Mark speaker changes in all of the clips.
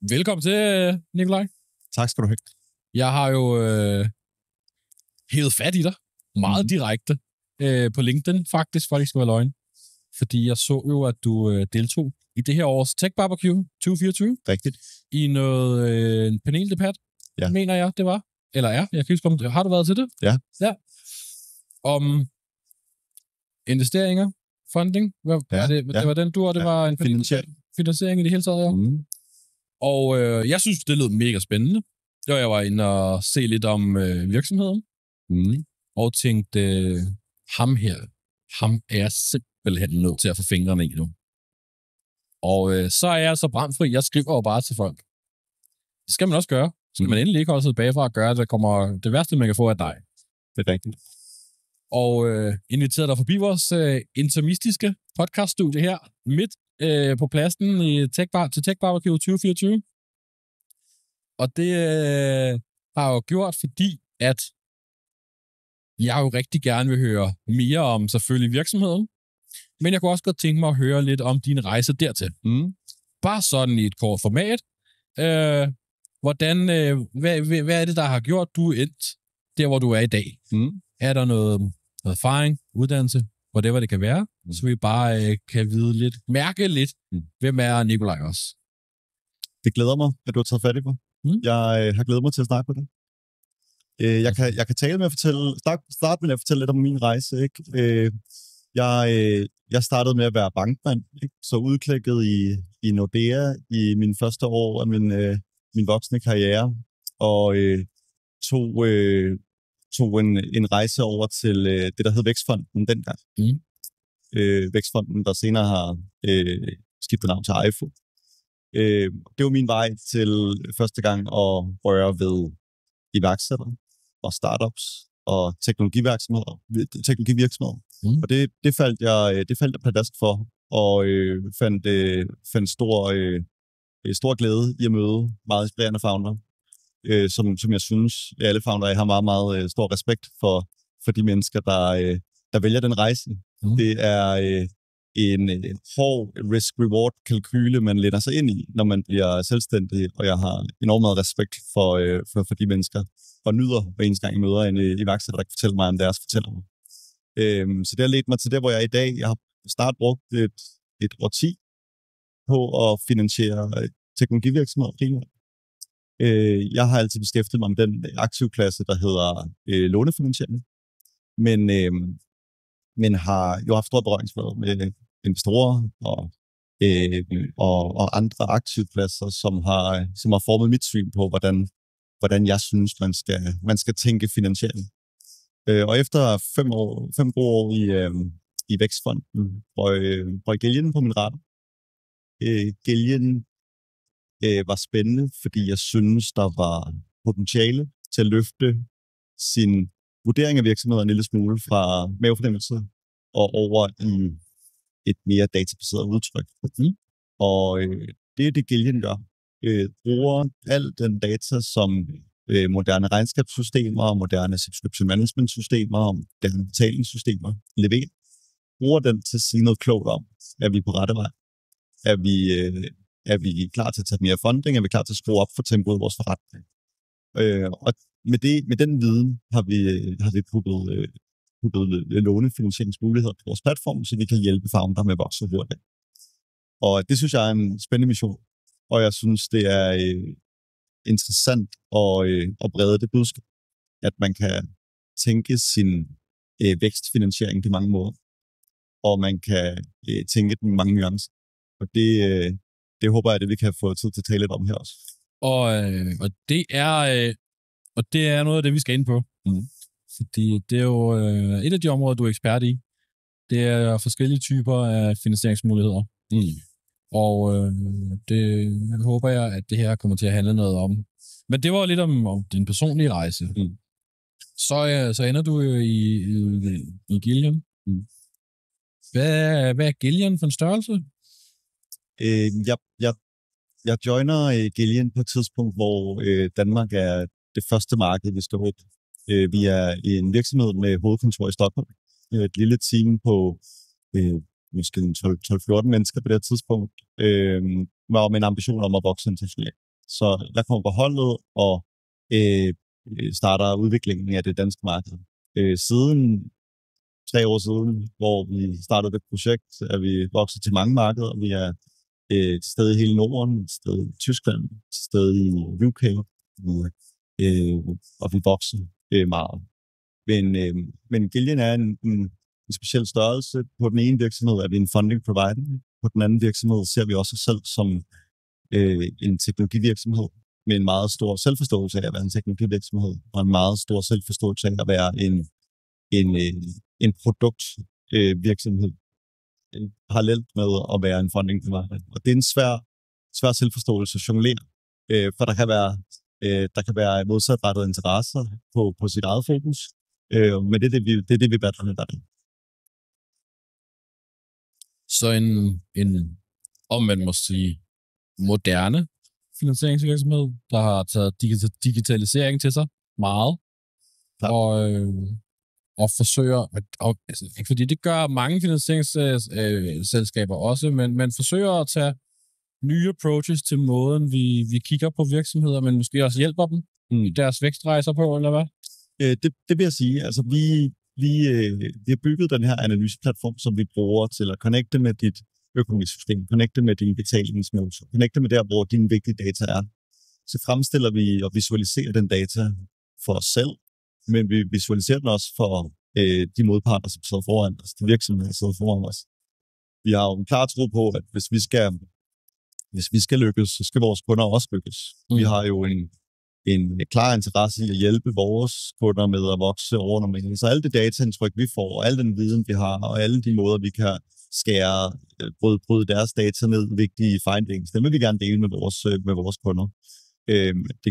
Speaker 1: Velkommen til, Nikolaj.
Speaker 2: Tak skal du have.
Speaker 1: Jeg har jo hævet fat i dig meget direkte på LinkedIn, faktisk, for at det ikke skal være løgn. Fordi jeg så jo, at du deltog i det her års Tech Barbecue 2024.
Speaker 2: Rigtigt.
Speaker 1: I noget en paneldebat, mener jeg, det var. Eller er. Jeg kan ikke huske, har du været til det?
Speaker 2: Ja.
Speaker 1: Om investeringer, funding. Det var den, det var en finansiering i det hele taget, ja. Og jeg synes, det lød mega spændende. Og jeg var inde og se lidt om virksomheden. Og tænkte, ham er jeg simpelthen nødt til at få fingrene i nu. Og så er jeg så bramfri. Jeg skriver jo bare til folk. Det skal man også gøre. Skal man endelig ikke holde sig tilbage fra at gøre, det værste, man kan få af dig.
Speaker 2: Det er rigtigt.
Speaker 1: Og inviterede dig forbi vores intermistiske podcaststudie her, midt på pladsen til Tech Barbecue 2024. Og det har jeg jo gjort, fordi at jeg jo rigtig gerne vil høre mere om selvfølgelig virksomheden, men jeg kunne også godt tænke mig at høre lidt om din rejse dertil. Bare sådan i et kort format. Hvad er det, der har gjort, du endt der, hvor du er i dag? Er der noget erfaring, uddannelse, whatever det kan være, så vi bare kan mærke lidt, hvem er Nikolaj også?
Speaker 2: Det glæder mig, at du har taget fat i mig. Jeg har glædet mig til at snakke på det. Jeg kan starte med at fortælle lidt om min rejse. Ikke? Jeg startede med at være bankmand, ikke? Så udklækket i Nordea i mine første år af min voksne karriere, og tog en rejse over til det, der hed Vækstfonden dengang. Vækstfonden, der senere har skiftet navn til EIFO. Det var min vej til første gang at røre ved iværksættere og startups og teknologivirksomheder. Og det faldt jeg pladask for, og fandt stor glæde i at møde meget inspirerende founder, som jeg synes, alle founder har meget, meget stor respekt for de mennesker, der vælger den rejse. Det er en hård risk-reward-kalkyle, man læner sig ind i, når man bliver selvstændig, og jeg har enormt meget respekt for de mennesker, og nyder hver eneste gang, jeg møder en iværksætter, der kan fortælle mig om deres fortællinger. Så det har ledt mig til der, hvor jeg er i dag. Jeg har snart brugt et årti på at finansiere teknologivirksomheder primært. Jeg har altid beskæftiget mig med den aktivklasse, der hedder lånefinansiering, men har jo haft stor berøringsflade med investorer og andre aktivpladser, som har formet mit syn på, hvordan jeg synes, man skal tænke finansiering. Og efter 5 gode år i Vækstfonden, røg Gælgen på min radar. Gælgen var spændende, fordi jeg synes, der var potentiale til at løfte sin vurdering af virksomheder en lille smule fra mavefornemmelse og over i et mere databaseret udtryk. Og det er det, Gælgen gør. Bruger al den data, som moderne regnskabssystemer, moderne subscription management systemer og moderne betalingssystemer leverer. Bruger den til at sige noget klogt om. Er vi på rette vej? Er vi klar til at tage mere funding? Er vi klar til at skrue op for tempoet i vores forretning? Og med den viden har vi puttet lånefinansieringsmuligheder på vores platform, så vi kan hjælpe founder med at vokse hurtigt. Og det synes jeg er en spændende mission. Og jeg synes, det er interessant at brede det budskab, at man kan tænke sin vækstfinansiering på mange måder, og man kan tænke den mange nuancer. Og det håber jeg, at vi kan få tid til at tale lidt om her også.
Speaker 1: Og det er noget af det, vi skal ind på. Fordi det er jo et af de områder, du er ekspert i. Det er forskellige typer af finansieringsmuligheder. Og det håber jeg, at det her kommer til at handle noget om. Men det var lidt om din personlige rejse. Så ender du jo i Gælgen. Hvad er Gælgen for en størrelse?
Speaker 2: Jeg joiner Gælgen på et tidspunkt, hvor Danmark er det første marked, vi står i. Vi er en virksomhed med hovedkontor i Stockholm. Et lille team på måske 12-14 mennesker på det tidspunkt, var med en ambition om at vokse internationalt. Så jeg kommer på holdet og starter udviklingen af det danske marked. Siden 3 år siden, hvor vi startede det projekt, er vi vokset til mange markeder. Vi er et sted i hele Norden, et sted i Tyskland, et sted i UK, og vi vokser meget. Men Gillian er en speciel størrelse. På den ene virksomhed er vi en funding provider. På den anden virksomhed ser vi også os selv som en teknologivirksomhed med en meget stor selvforståelse af at være en teknologivirksomhed, og en meget stor selvforståelse af at være en produktvirksomhed parallelt med at være en funding provider. Og det er en svær selvforståelse at jonglere, for der kan være modsatrettede interesser på sit eget fokus, men det er det, vi battler med der.
Speaker 1: Så en om man må sige, moderne finansieringsvirksomhed, der har taget digitalisering til sig meget, og forsøger, altså, ikke fordi det gør mange finansieringsselskaber også, men forsøger at tage nye approaches til måden, vi kigger på virksomheder, men måske også hjælper dem i deres vækstrejser på, eller hvad?
Speaker 2: Det vil jeg sige. Altså, vi har bygget den her analyseplatform, som vi bruger til at connecte med dit økonomisystem, connecte med dine betalingsmotor, connecte med der, hvor dine vigtige data er. Så fremstiller vi og visualiserer den data for os selv, men vi visualiserer den også for de modparter, som sidder foran os, de virksomheder, der sidder foran os. Vi har jo en klar tro på, at hvis vi skal lykkes, så skal vores kunder også lykkes. Vi har jo en klar interesse i at hjælpe vores kunder med at vokse over normalt. Så alle det dataindtryk, vi får, og al den viden, vi har, og alle de måder, vi kan bryde deres data ned, vigtige findings, det vil vi gerne dele med vores kunder. Det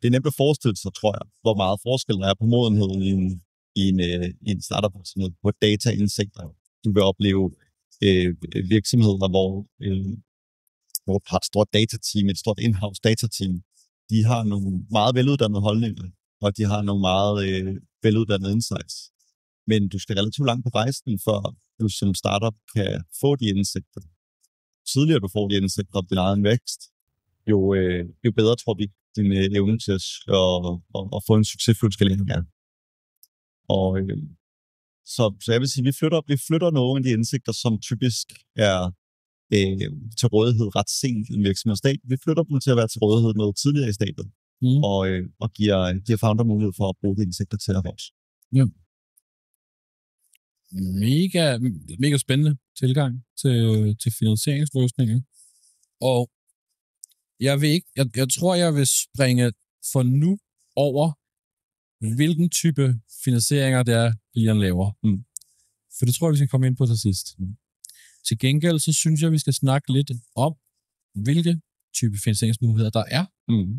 Speaker 2: er nemt at forestille sig, tror jeg, hvor meget forskel der er på modenheden i en startup-virksomhed på dataindsigter. Du vil opleve virksomheder, hvor har et stort datateam, et stort in-house datateam, de har nogle meget veluddannede holdninger, og de har nogle meget veluddannede insights. Men du skal relativt langt på rejsen, før du som startup kan få de indsigter. Tidligere du får de indsigter om din egen vækst, jo bedre tror vi din evne til at få en succesfuld skalering er. Og så jeg vil sige, vi flytter nogle af de indsigter, som typisk er til rådighed ret sent i en virksomhedsstadie. Vi flytter dem til at være til rådighed noget tidligere i stadiet, og giver founder mulighed for at bruge de indsigter til at vokse.
Speaker 1: Ja. Mega spændende tilgang til finansieringsløsninger. Og jeg tror, jeg vil springe for nu over, hvilken type finansieringer det er, Gillian laver. For det tror jeg, vi skal komme ind på til sidst. Til gengæld, så synes jeg, vi skal snakke lidt om, hvilke type finansieringsmuligheder der er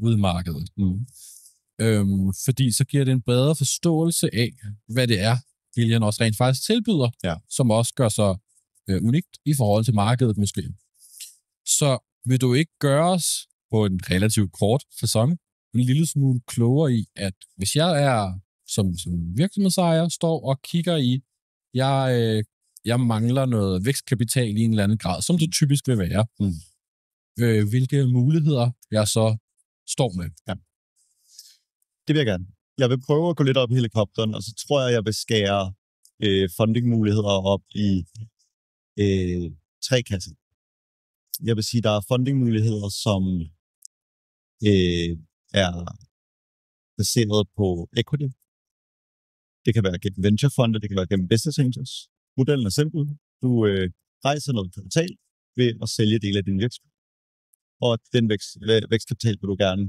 Speaker 1: ude i markedet. Fordi så giver det en bredere forståelse af, hvad det er, Gillian også rent faktisk tilbyder, som også gør sig unikt i forhold til markedet måske. Så vil du ikke gøre os på en relativt kort facon en lille smule klogere i, at hvis jeg er som virksomhedsejer, står og kigger i, jeg mangler noget vækstkapital i en eller anden grad, som det typisk vil være. Hvilke muligheder jeg så står med.
Speaker 2: Ja. Det vil jeg gerne. Jeg vil prøve at gå lidt op i helikopteren, og så tror jeg vil skære fundingmuligheder op i 3 kasser. Jeg vil sige, der er fundingmuligheder, som er baseret på equity. Det kan være gennem venturefonde, det kan være gennem business angels. Modellen er simpel. Du rejser noget kapital ved at sælge del af din virksomhed. Og den vækstkapital vil du gerne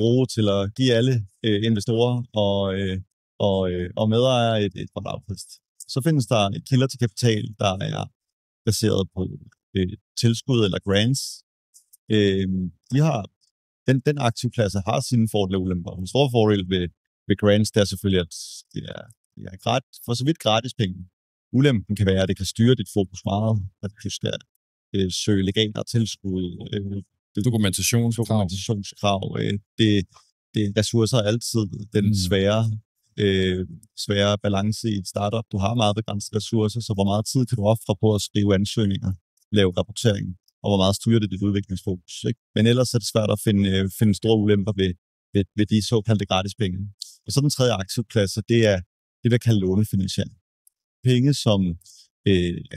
Speaker 2: bruge til at give alle investorer og medejere et fradragfrist. Så findes der et kilder til kapital, der er baseret på tilskud eller grants. Vi har den aktivklasse har sine fordele og ulemper. En stor fordel ved grants, det er selvfølgelig, at det er for så vidt gratis penge. Ulempen kan være, at det kan styre dit fokus meget, at du skal søge legaler, tilskud, dokumentationskrav. Det ressourcer altid den svære balance i et startup. Du har meget begrænsede ressourcer, så hvor meget tid kan du ofre på at skrive ansøgninger, lave rapportering, og hvor meget styrer det dit udviklingsfokus. Ikke? Men ellers er det svært at finde store ulemper ved de såkaldte gratis penge. Og så den tredje aktivklasse, det er det, der kalder lånefinansiering. Penge, som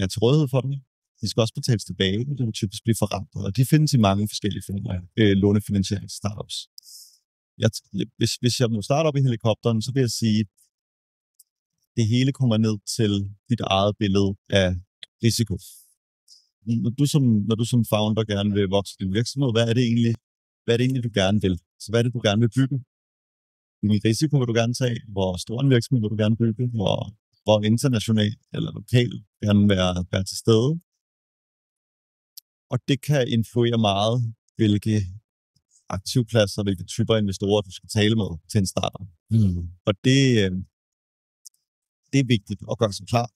Speaker 2: er til rådighed for dem, de skal også betales tilbage, det vil typisk blive forrentet, og de findes i mange forskellige former lånefinansiering-startups. Hvis jeg må starte op i helikopteren, så vil jeg sige, det hele kommer ned til dit eget billede af risiko. Når du som founder gerne vil vokse din virksomhed, hvad er det egentlig, du gerne vil? Så hvad er det, du gerne vil bygge? Hvilken risiko vil du gerne tage? Hvor stor en virksomhed vil du gerne bygge? Hvor internationalt eller lokalt gerne være til stede? Og det kan influere meget, hvilke aktivpladser, hvilke typer investorer, du skal tale med til en starter. Og det er vigtigt at gøre sig klar.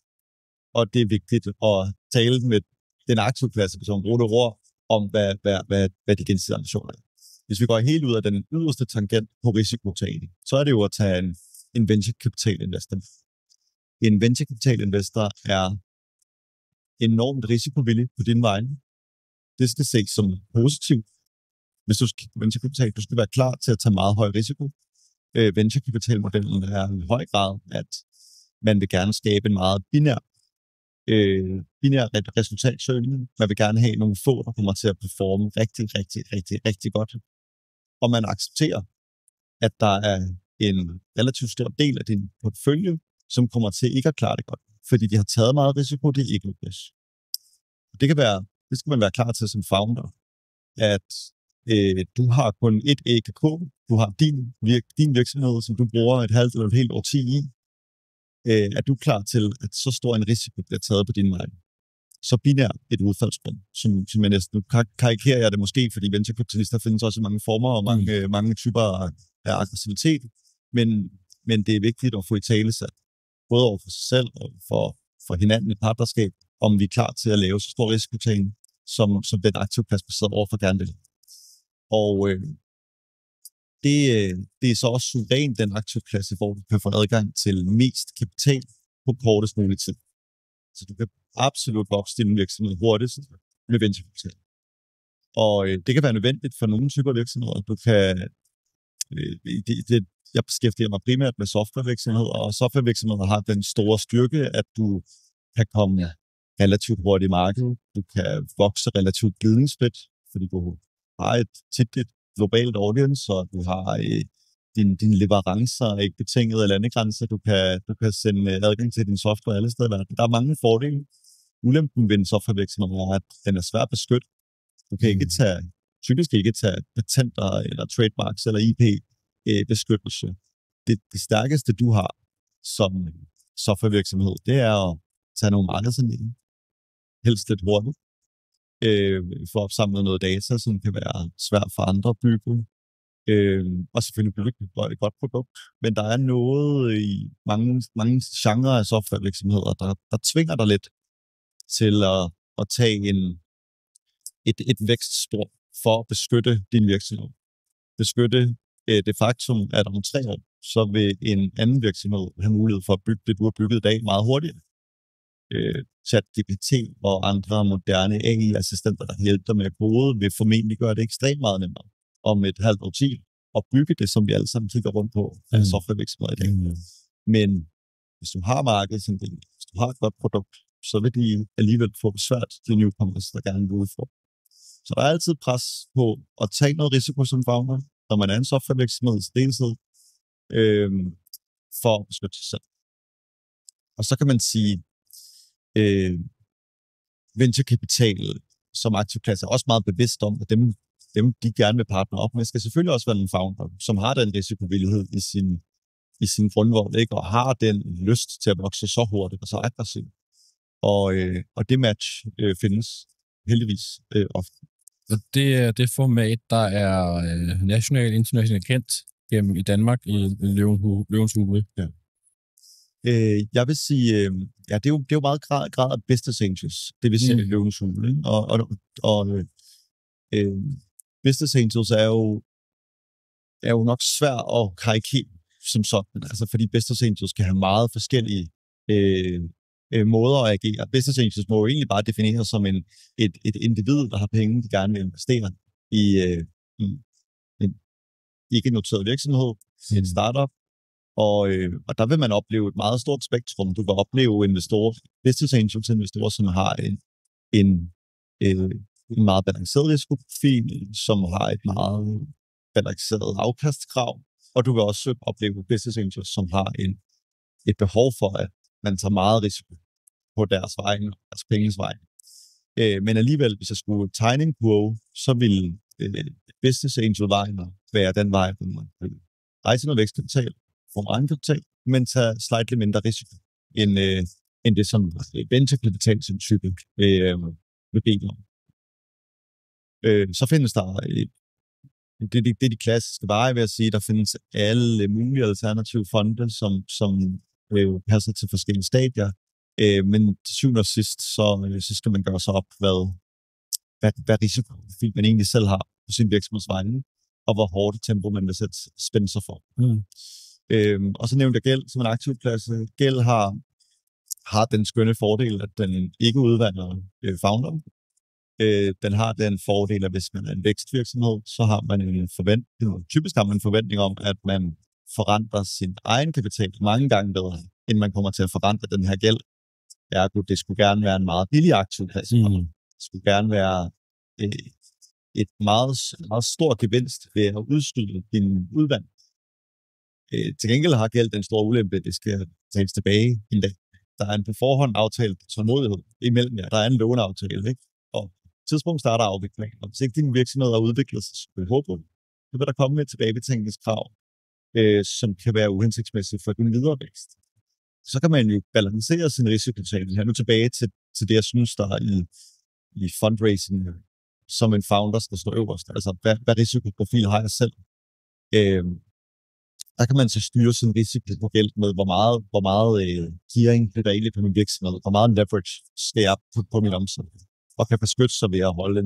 Speaker 2: Og det er vigtigt at tale med den aktivklasse, som bruger det ord, om hvad de gensidige ambitioner er. Hvis vi går helt ud af den yderste tangent på risikotagning, så er det jo at tage en venture capital investor. En venture capital investor er enormt risikovillig på din vegne. Det skal ses som positivt. Hvis du skal venture capital, du skal være klar til at tage meget høj risiko. Venture capital-modellen er i høj grad, at man vil gerne skabe en meget binær resultatsøgning. Man vil gerne have nogle få, der kommer til at performe rigtig godt. Og man accepterer, at der er en relativt stor del af din portefølje, som kommer til ikke at klare det godt. Fordi de har taget meget risiko, det er ikke lykkes. Det skal man være klar til som founder, at du har kun et æg at koge. Du har din virksomhed, som du bruger et halvt eller et helt årti i. Er du klar til, at så stor en risiko bliver taget på din vej? Så binær et udfaldsrum, som jeg næsten karikerer jeg det måske, fordi venturekapitalister findes også i mange former og mange typer af aggressivitet. Men det er vigtigt at få i talesat, både over for sig selv og for hinanden i partnerskab, om vi er klar til at lave så stor risikotagning, som den aktivpladsbaserede overfor gerne vil. Og det er så også suverænt den aktivklasse, hvor du kan få adgang til mest kapital på kortest mulig tid. Så du kan absolut vokse din virksomhed hurtigst med venturekapital. Og det kan være nødvendigt for nogle typer virksomheder. Jeg beskæftiger mig primært med softwarevirksomheder, og softwarevirksomheder har den store styrke, at du kan komme relativt hurtigt i markedet. Du kan vokse relativt glidningsfrit, fordi du har et globalt audience, og du har dine leverancer er ikke betinget af landegrænser. Du kan sende adgang til din software alle steder. Der er mange fordele. Ulempen ved en softwarevirksomhed er, at den er svær at beskytte. Du kan typisk ikke tage patenter eller trademarks eller IP-beskyttelse. Det stærkeste, du har som softwarevirksomhed, det er at tage nogle markedsandele. Helst lidt hurtigt. For at opsamle noget data, som kan være svært for andre at bygge. Og selvfølgelig bygge et godt produkt. Men der er noget i mange genrer af softwarevirksomheder, der tvinger dig lidt til at tage et vækstspor for at beskytte din virksomhed. Beskytte det faktum, at om 3 år, så vil en anden virksomhed have mulighed for at bygge det, du har bygget i dag, meget hurtigere. ChatGPT og andre moderne AI-assistenter, der hjælper dig med at kode, vil formentlig gøre det ekstremt meget nemmere om et halvt årti at bygge det, som vi alle sammen kigger rundt på af softwarevirksomheder i dag. Men hvis du har markedsandel, hvis du har et godt produkt, så vil de alligevel få besvært de newcomers, der gerne vil udfordre. Så der er altid pres på at tage noget risiko som founder, når man er en softwarevirksomhed i deltid, for at beskytte sig selv. Og så kan man sige, venturekapital som aktivklasse er også meget bevidst om, at dem de gerne vil partner op med, skal selvfølgelig også være en founder, som har den risikovillighed i sin grundvold, ikke? Og har den lyst til at vokse så hurtigt og så aggressivt. Og det match findes heldigvis ofte.
Speaker 1: Og det er det format, der er nationalt, internationalt kendt i Danmark i Løvens Hule.
Speaker 2: Ja. Jeg vil sige, det er jo meget grad af business angels, det vil sige Løvens Hule. Og business angels er jo nok svært at karikere som sådan, altså fordi business angels kan have meget forskellige måder at agere. Business angels må jo egentlig bare defineres som et individ, der har penge, de gerne vil investere i en ikke-noteret virksomhed, en startup, og der vil man opleve et meget stort spektrum. Du vil opleve business angels investorer, som har en meget balanceret risikoprofil, som har et meget balanceret afkastkrav, og du vil også opleve business angels, som har et behov for, at man tager meget risiko på deres vegne, deres penges vegne. Men alligevel, hvis jeg skulle tegne en kurve, så ville business angel-vejen være den vej, hvor man vil rejse noget vækstkapital, få meget kapital, men tage slightly mindre risiko, end det, som venturekapital som type vil bede om. Så findes der det er de klassiske veje, vil jeg sige. Der findes alle mulige alternative fonde, som passer til forskellige stadier. Men til syvende og sidst, så skal man gøre sig op, hvad risikoprofil man egentlig selv har på sin virksomhedsvegne, og hvor hårdt tempo man vil sætte spænde sig for. Og så nævnte jeg gæld som en aktiv klasse. Gæld har den skønne fordel, at den ikke udvander founder. Den har den fordel, at hvis man er en vækstvirksomhed, så har man typisk har man en forventning om, at man forrenter sin egen kapital mange gange bedre, end man kommer til at forrente den her gæld. Det skulle gerne være en meget billig aktiv klasse. Det skulle gerne være et meget, meget stor gevinst ved at udskyde din udvand. Til gengæld har gæld den store ulempe, det skal tages tilbage en dag. Der er en på forhånd aftalt tålmodighed imellem jer. Der er en låneaftale, ikke? Og tidspunkt starter afviklingen. Og hvis ikke din virksomhed har udviklet sig så hårdbrudt, så vil der komme et tilbagebetalingskrav, som kan være uhensigtsmæssigt for din videre vækst. Så kan man jo balancere sin risikokapital. Her nu tilbage til det, jeg synes, der er i fundraising, som en founder skal stå øverst. Altså, hvad risikoprofil har jeg selv? Der kan man så styre sin risiko på gæld med, hvor meget gearing det der egentlig på min virksomhed, hvor meget leverage skal jeg på min omsætning, og kan beskytte sig ved at holde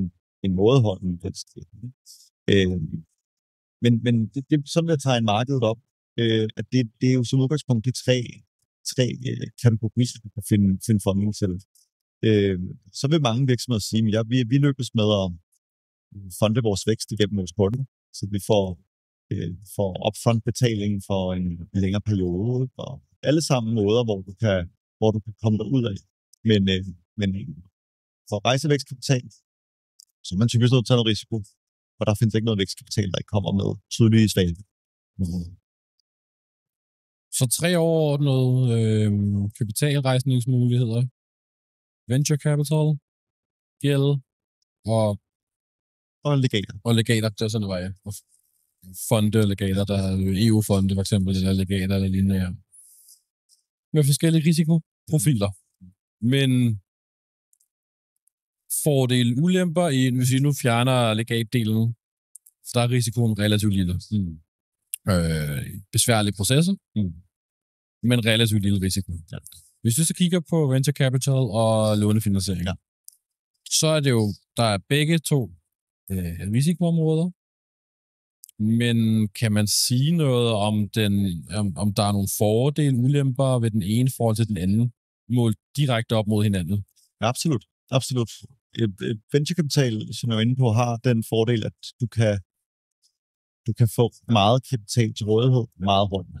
Speaker 2: en mådeholden vækst. Men det sådan vil jeg tage en markedet op, at det er jo som udgangspunkt de tre kategorier, du kan finde funding til. Så vil mange virksomheder sige, at vi lykkes med at fonde vores vækst igennem vores kunder, så vi får upfront betaling for en længere periode, og alle sammen måder, hvor du kan komme derud af. Men for at rejse vækstkapital, så er man typisk nødt til at tage noget risiko, og der findes ikke noget vækstkapital, der ikke kommer med tydelige svagheder.
Speaker 1: Så 3 overordnede kapitalrejsningsmuligheder. Venture capital, gæld
Speaker 2: og legater.
Speaker 1: Og legater, det er sådan, det var, ja. Fonde, legater, der er EU-fonde for eksempel, eller legater eller lignende her. Med forskellige risikoprofiler. Men fordele ulemper hvis vi nu fjerner legatdelen, så der er risikoen relativt lille. Besværlige processer, men relativt lille risiko. Ja. Hvis du så kigger på venture capital og lånefinansiering, så er det jo, der er begge to risikoområder. Men kan man sige noget om der er nogle fordele, ulemper ved den ene forhold til den anden, målt direkte op mod hinanden?
Speaker 2: Ja, absolut. Absolut. Venture capital, som jeg var inde på, har den fordel, at du kan få meget kapital til rådighed meget hurtigt.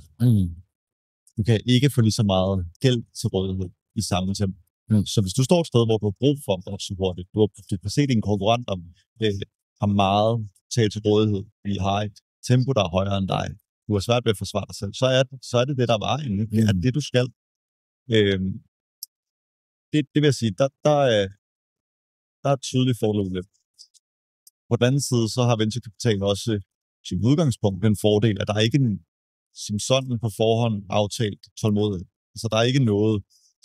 Speaker 2: Du kan ikke få lige så meget gæld til rådighed i samme tempo. Så hvis du står et sted, hvor du har brug for at vokse hurtigt, du har set en konkurrent, der har meget kapital til rådighed, vi har et tempo, der er højere end dig, du har svært ved at forsvare dig selv, så er det det, der var inde. Det er det, du skal. Det vil jeg sige, der er tydeligt fordele. På den anden side, så har venturekapital også som udgangspunkt den fordel, at der er ikke som sådan på forhånd aftalt tålmodighed. Så der er ikke noget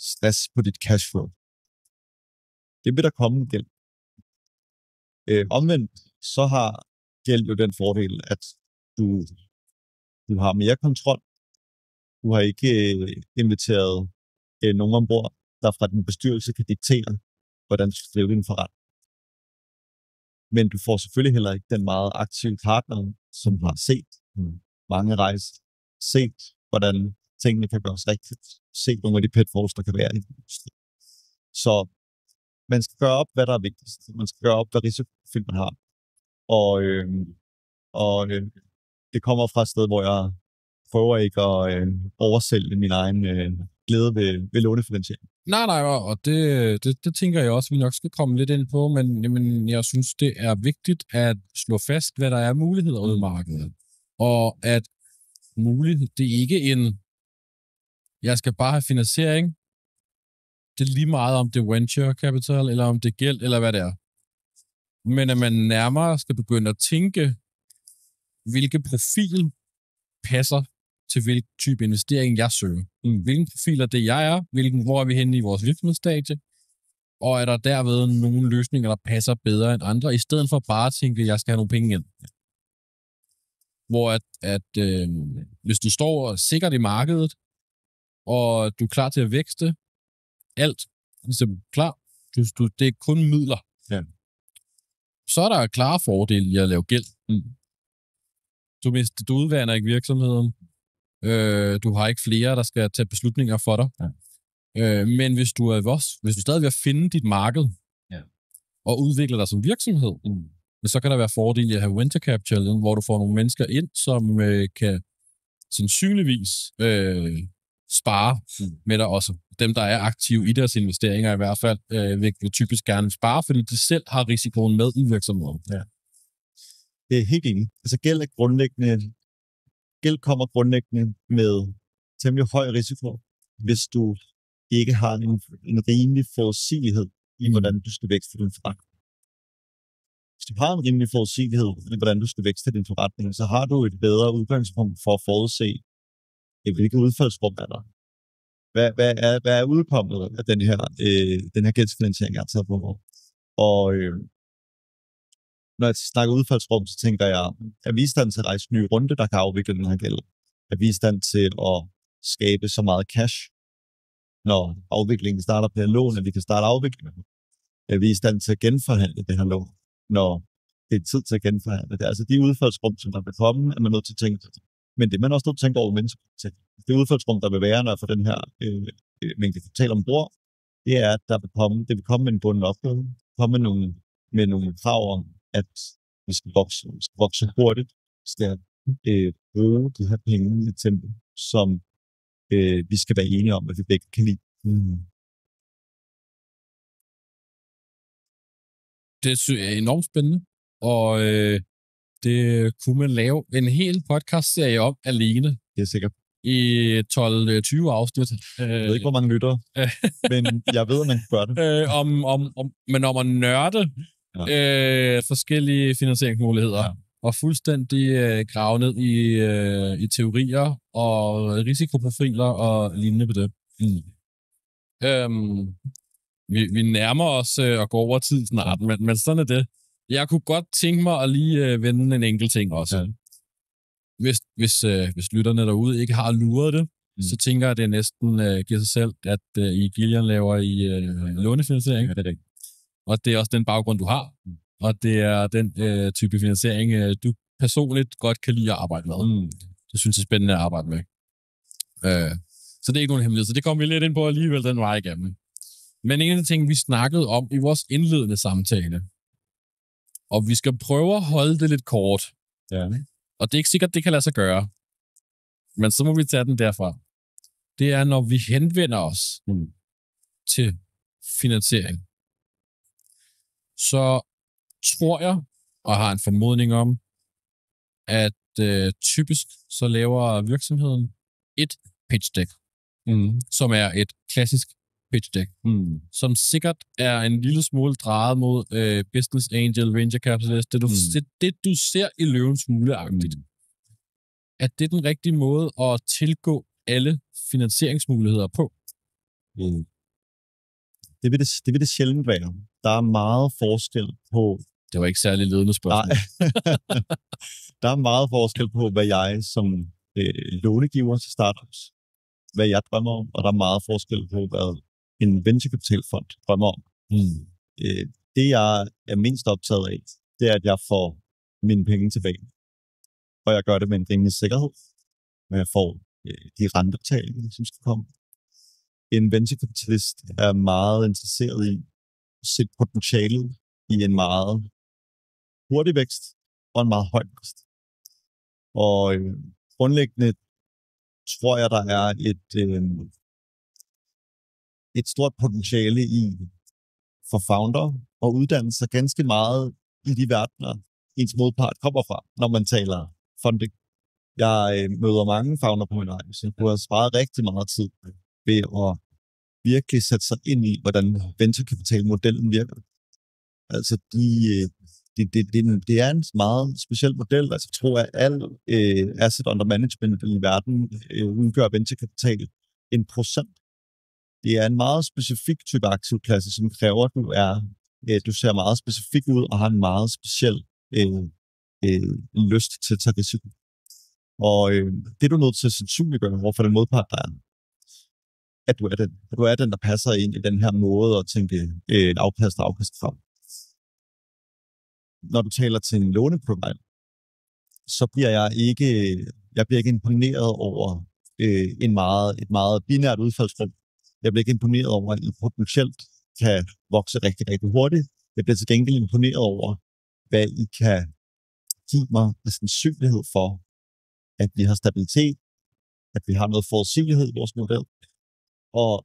Speaker 2: stress på dit cashflow. Det vil der komme gæld. Omvendt, så har gæld jo den fordel, at du har mere kontrol. Du har ikke inviteret nogen ombord, der fra din bestyrelse kan diktere, hvordan du skal drive din forretning. Men du får selvfølgelig heller ikke den meget aktive partner, som har set mange rejser, set hvordan tingene kan gøres rigtigt. Se nogle af de pitfalls, der kan være i det. Så man skal gøre op, hvad der er vigtigst. Man skal gøre op, hvad risikofilm man har. Og det kommer fra et sted, hvor jeg prøver ikke at oversælge min egen glæde ved lånefinansiering.
Speaker 1: Nej, og det tænker jeg også, vi nok skal komme lidt ind på, men jeg synes, det er vigtigt at slå fast, hvad der er muligheder ude i markedet. Og at mulighed, det er ikke jeg skal bare have finansiering. Det er lige meget, om det er venture capital, eller om det er gæld, eller hvad det er. Men at man nærmere skal begynde at tænke, hvilke profil passer til hvilken type investering, jeg søger. Hvilken profil er det, jeg er? Hvor er vi henne i vores virksomhedsstadie? Og er der derved nogle løsninger, der passer bedre end andre, i stedet for bare at tænke, at jeg skal have nogle penge ind. Hvor hvis du står sikkert i markedet, og du er klar til at vækste, alt er klar, det er kun midler.
Speaker 2: Ja.
Speaker 1: Så er der klare fordele i at lave gæld. Du udvander ikke virksomheden. Du har ikke flere, der skal tage beslutninger for dig. Ja. Men hvis du stadig vil finde dit marked, og udvikle dig som virksomhed, så kan der være fordele i at have venture capital, hvor du får nogle mennesker ind, som kan sandsynligvis spare med dig også. Dem, der er aktive i deres investeringer i hvert fald, vil typisk gerne spare, fordi de selv har risikoen med i virksomheden.
Speaker 2: Ja. Det er helt enig. Altså gæld kommer grundlæggende med temmelig høj risiko, hvis du ikke har en rimelig forudsigelighed i, hvordan du skal vækste din forretning. Hvis du har en rimelig forudsigelighed i, hvordan du skal vækste din forretning, så har du et bedre udgangspunkt for at forudse, hvilke udfaldsrum er der. Hvad er udkommet af den her gældsfinansiering, jeg har taget på mig? Og når jeg snakker udfaldsrum, så tænker jeg, er vi i stand til at rejse en ny runde, der kan afvikle den her gæld? Er vi i stand til at skabe så meget cash, når afviklingen starter på lån, at vi kan starte afviklingen? Er vi i stand til at genforhandle det her lån, når det er tid til at genforhandle det? Altså de udfaldsrum, som der vil komme, er man nødt til at tænke til. Men det er man også nødt til at tænke over mennesker til. Det udfaldsrum, der vil være, når jeg får den her mængde kapital ombord, det er, at det vil komme med en bunden opgave, komme med nogle krav om, at vi skal vokse hurtigt, vi skal bruge de her penge i et tempo, som vi skal være enige om, at vi begge kan lide.
Speaker 1: Det er enormt spændende, og det kunne man lave en hel podcast-serie om alene.
Speaker 2: Det er sikkert.
Speaker 1: I 12-20 afsnit.
Speaker 2: Jeg ved ikke, hvor mange lytter, men jeg ved, at man kan gøre det.
Speaker 1: Men om at nørde forskellige finansieringsmuligheder, og fuldstændig grave ned i teorier og risikoprofiler og lignende på det. Vi nærmer os at gå over tid snart, men sådan er det. Jeg kunne godt tænke mig at lige vende en enkelt ting også. Ja. Hvis lytterne derude ikke har luret det, så tænker jeg, at det næsten giver sig selv, at I Gillian laver i lånefinansiering. Ja, det. Og det er også den baggrund, du har. Og det er den type finansiering, du personligt godt kan lide at arbejde med. Det synes jeg er spændende at arbejde med. Så det er ikke nogen hemmelighed. Så det kommer vi lidt ind på alligevel den vej igennem. Men en af de ting, vi snakkede om i vores indledende samtale, og vi skal prøve at holde det lidt kort. Ja. Og det er ikke sikkert, det kan lade sig gøre. Men så må vi tage den derfra. Det er, når vi henvender os til finansiering. Så tror jeg, og har en formodning om, at typisk så laver virksomheden et pitch deck, som er et klassisk pitch deck, som sikkert er en lille smule drejet mod business angel, venture capitalist, det du ser i Løvens Hule-agtigt. At det er den rigtige måde at tilgå alle finansieringsmuligheder på?
Speaker 2: Det vil det sjældent være. Der er meget forskel på...
Speaker 1: Det var ikke særlig ledende spørgsmål.
Speaker 2: Der er meget forskel på, hvad jeg som lånegiver til startups, hvad jeg drømmer om, og der er meget forskel på, hvad en venturekapitalfond drømmer om. Det, jeg er mindst optaget af, det er, at jeg får mine penge tilbage. Og jeg gør det med en rimelig sikkerhed. Men jeg får de rentebetalinger, som skal komme. En venturekapitalist er meget interesseret i at se potentialet i en meget hurtig vækst og en meget høj vækst. Og grundlæggende tror jeg, der er et stort potentiale i for founder og uddanne sig ganske meget i de verdener, ens modpart kommer fra, når man taler funding. Jeg møder mange founder på min rejse, som har sparet rigtig meget tid ved at virkelig sætte sig ind i, hvordan venturekapitalmodellen virker. Altså, det er en meget speciel model. Altså, jeg tror, at al asset under management i verden udgør venturekapital 1%. Det er en meget specifik type aktivklasse, som kræver, at du ser meget specifik ud og har en meget speciel lyst til at tage risiko. Og det er du nødt til at sandsynliggøre overfor den modpart, der er. At du er den, der passer ind i den her måde at tænke afkast frem. Når du taler til en låneprovider, så bliver jeg ikke imponeret over et meget binært udfaldsrum. Jeg bliver ikke imponeret over, at I potentielt kan vokse rigtig, rigtig hurtigt. Jeg bliver til gengæld imponeret over, hvad I kan give mig af sandsynlighed for, at vi har stabilitet, at vi har noget forudsigelighed i vores model.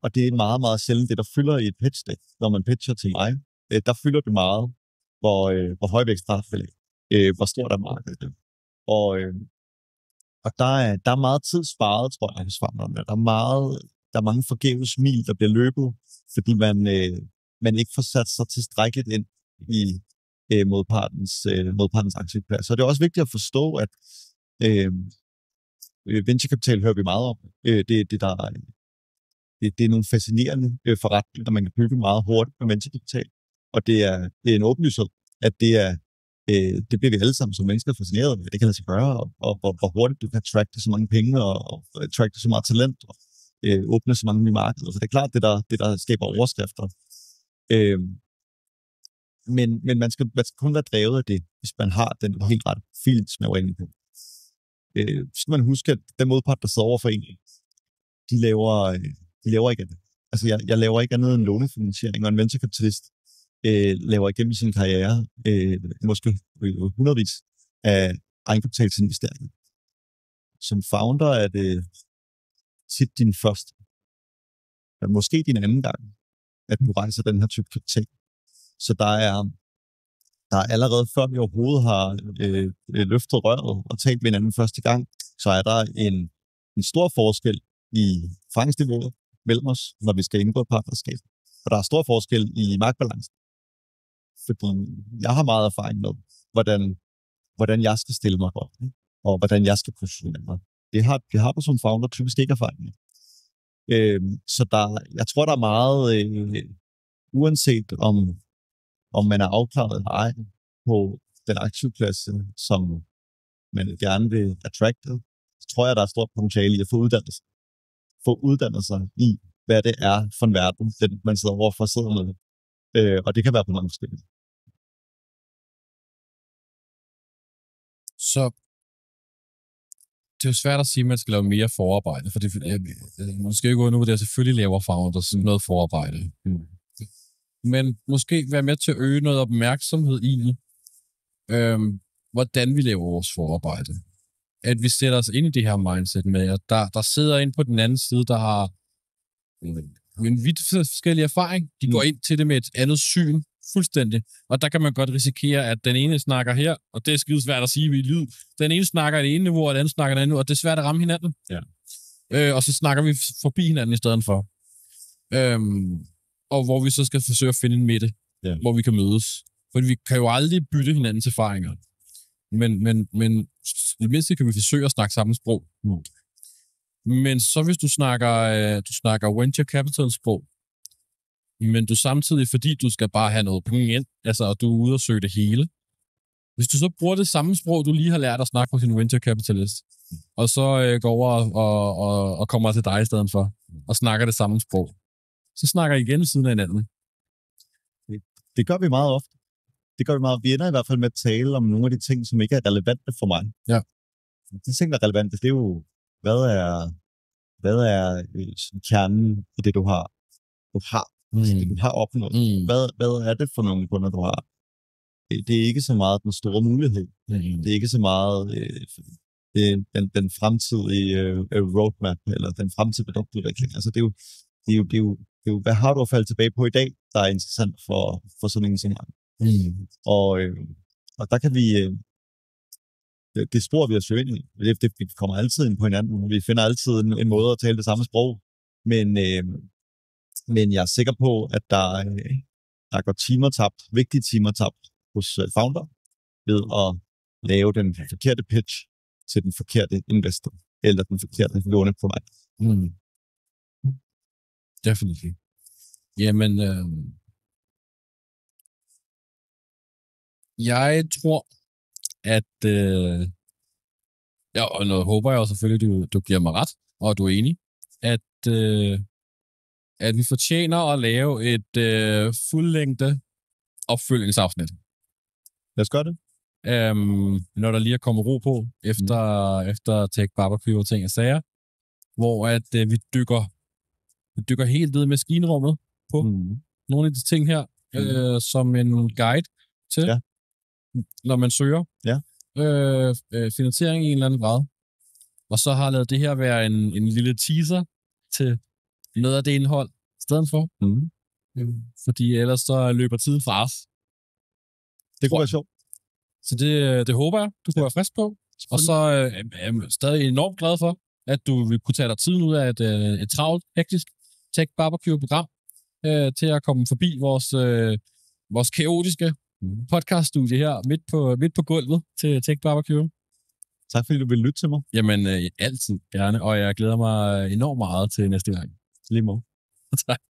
Speaker 2: Og det er meget, meget sjældent det, der fylder i et pitch deck. Når man pitcher til mig, der fylder det meget, hvor høj vækst der er, hvor stort er markedet. Og der er meget tid sparet, tror jeg, hos farmerne. Der er mange forgæves smil, der bliver løbet, fordi man ikke får sat sig tilstrækkeligt ind i modpartens aktieplads. Så det er også vigtigt at forstå, at venturekapital hører vi meget om. Det er nogle fascinerende forretninger, man kan bygge meget hurtigt med venturekapital. Og det er en åbenlyshed, at det bliver vi alle sammen som mennesker fascineret af. Det kan lade sig gøre, og hvor hurtigt du kan attracte så mange penge, og attracte så meget talent, og åbne så mange nye markeder. Så det er klart, det der skaber overskrifter. Men man skal kun være drevet af det, hvis man har den helt rette profil, som jeg var inde på. Så skal man huske, at den modpart, der sidder over for en, de laver ikke andet. Altså, jeg laver ikke andet end lånefinansiering, og en venturekapitalist laver igennem sin karriere måske hundredvis af egenkapitalsinvesteringer. Som founder er det tit din første, måske din anden gang, at du rejser den her type kapital. Så der er allerede før vi overhovedet har løftet røret og talt med hinanden første gang, så er der en stor forskel i erfaringsniveauet mellem os, når vi skal indgå et partnerskab. Og der er stor forskel i magtbalancen. Fordi jeg har meget erfaring med, hvordan jeg skal stille mig op, og hvordan jeg skal positionere mig. Det har du som founder typisk ikke erfaring med. Så jeg tror, der er meget, uanset om man er afklaret eller ej på den aktivklasse, som man gerne vil attracte, så tror jeg, der er et stort potentiale i at få uddannet sig i, hvad det er for en verden, man sidder overfor sidder med. Og det kan være på mange forskellige.
Speaker 1: Så det er jo svært at sige, at man skal lave mere forarbejde, for man skal jo gå nu, det er selvfølgelig laver founders noget forarbejde. Men måske være med til at øge noget opmærksomhed i, hvordan vi laver vores forarbejde. At vi sætter os ind i det her mindset med, at der sidder en på den anden side, der har en vidt forskellig erfaring. De går ind til det med et andet syn, fuldstændig. Og der kan man godt risikere, at den ene snakker her, og det er skide svært at sige i lyd. Den ene snakker i det ene niveau, og den anden snakker i det andet niveau, og det er svært at ramme hinanden.
Speaker 2: Ja.
Speaker 1: Og så snakker vi forbi hinanden i stedet for. Og hvor vi så skal forsøge at finde en midte, hvor vi kan mødes. For vi kan jo aldrig bytte hinandens erfaringer. Men i mindste kan vi forsøge at snakke samme sprog. Men så hvis du snakker venture capital sprog, men du samtidig, fordi du skal bare have noget penge ind, altså, og du er ude og søge det hele. Hvis du så bruger det samme sprog, du lige har lært at snakke på sin venture capitalist, og så går over og kommer til dig i stedet for, og snakker det samme sprog, så snakker I igen siden af hinanden.
Speaker 2: Det gør vi meget ofte. Vi ender i hvert fald med at tale om nogle af de ting, som ikke er relevante for mig.
Speaker 1: Ja.
Speaker 2: De ting, der er relevante, det er jo, hvad er hvad er kernen i det, du har det, du har opnået. Hvad er det for nogle kunder, du har? Det er ikke så meget den store mulighed. Det er ikke så meget den fremtidige roadmap, eller den fremtidige produktudvikling. Altså det er jo, hvad har du at falde tilbage på i dag, der er interessant for sådan en som mig. Og der kan vi, det spor, vi har søgt ind i, vi kommer altid ind på hinanden, vi finder altid en måde at tale det samme sprog, men jeg er sikker på, at der går vigtige timer tabt hos founder, ved at lave den forkerte pitch til den forkerte investor, eller den forkerte låneprovider.
Speaker 1: Definitely. Jamen, jeg tror, at ja, og noget håber jeg jo selvfølgelig, du giver mig ret, og du er enig, at vi fortjener at lave et fuldlængde opfølgningsafsnit.
Speaker 2: Lad os gøre det.
Speaker 1: Når der lige er kommet ro på, efter Tech Barbecue og ting og sager, hvor at vi dykker helt ned i maskinrummet på nogle af de ting her, som en guide til, når man søger finansiering i en eller anden grad. Og så har jeg lavet det her være en lille teaser til noget af det indhold i stedet for. Fordi ellers så løber tiden fra os.
Speaker 2: Det kunne være sjovt.
Speaker 1: Så det håber jeg, du kunne være frisk på. Og så er jeg stadig enormt glad for, at du vil kunne tage dig tiden ud af et travlt, hektisk Tech Barbecue-program til at komme forbi vores kaotiske podcaststudie her midt på gulvet til Tech Barbecue.
Speaker 2: Tak fordi du vil lytte til mig.
Speaker 1: Jamen, altid gerne, og jeg glæder mig enormt meget til næste gang.
Speaker 2: Lige måde.
Speaker 1: Tak.